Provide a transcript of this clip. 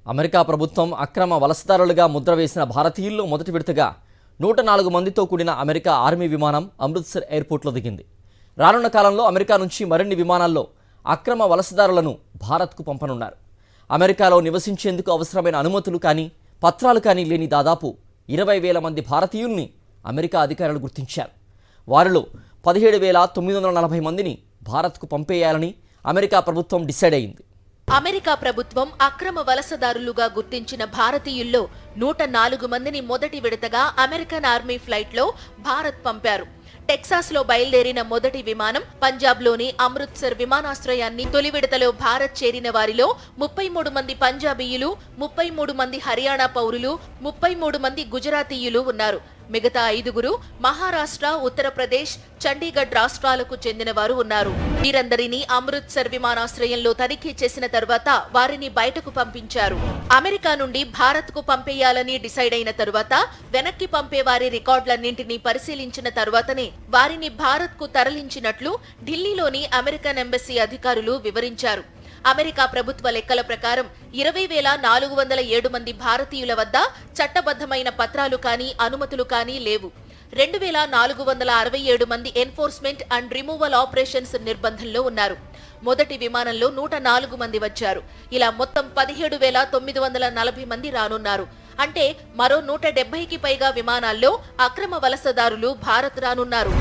America ప్రభుత్వం అక్రమ వలసదారులుగా ముద్ర వేసిన భారతీయుల్లో మొదటి విడతగా 104 మందితో కూడిన అమెరికా ఆర్మీ విమానం అమృత్సర్ ఎయిర్పోర్ట్లో దిగింది. రానున్న కాలంలో అమెరికా నుంచి మరిన్ని విమానాల్లో అక్రమ వలసదారులను భారత్కు పంపనున్నారు. అమెరికాలో నివసించేందుకు అవసరమైన అనుమతులు కానీ పత్రాలు కానీ లేని దాదాపు 20,000 మంది భారతీయుల్ని అమెరికా అధికారులు గుర్తించారు. వారిలో 17,940 మందిని భారత్కు పంపేయాలని అమెరికా ప్రభుత్వం డిసైడ్ అయింది. అమెరికా ప్రభుత్వం అక్రమ వలసదారులుగా గుర్తించిన భారతీయుల్లో 104 మందిని మొదటి విడతగా అమెరికన్ ఆర్మీ ఫ్లైట్లో భారత్ పంపారు. టెక్సాస్లో బయలుదేరిన మొదటి విమానం పంజాబ్లోని అమృత్సర్ విమానాశ్రయాన్ని తొలి విడతలో భారత్ చేరిన వారిలో 33 మంది పంజాబీయులు, 33 మంది హర్యానా పౌరులు, 33 మంది గుజరాతీయులు ఉన్నారు. మిగతా 5గురు మహారాష్ట్ర, ఉత్తరప్రదేశ్, చండీగఢ్ రాష్ట్రాలకు చెందిన వారు ఉన్నారు. వీరందరినీ అమృత్సర్ విమానాశ్రయంలో తనిఖీ చేసిన తర్వాత వారిని బయటకు పంపించారు. అమెరికా నుండి భారత్ కు పంపేయాలని డిసైడ్ అయిన తరువాత వెనక్కి పంపే వారి రికార్డులన్నింటినీ పరిశీలించిన తర్వాతనే వారిని భారత్ కు తరలించినట్లు ఢిల్లీలోని అమెరికన్ ఎంబసీ అధికారులు వివరించారు. అమెరికా ప్రభుత్వ లెక్కల ప్రకారం 20,407 మంది భారతీయుల వద్ద చట్టబద్ధమైన పత్రాలు కానీ అనుమతులు కానీ లేవు. 2,467 మంది ఎన్ఫోర్స్మెంట్ అండ్ రిమూవల్ ఆపరేషన్స్ నిర్బంధంలో ఉన్నారు. మొదటి విమానంలో 104 మంది వచ్చారు. ఇలా మొత్తం 17,940 మంది రానున్నారు. అంటే మరో 170కి పైగా విమానాల్లో అక్రమ వలసదారులు భారత్ రానున్నారు.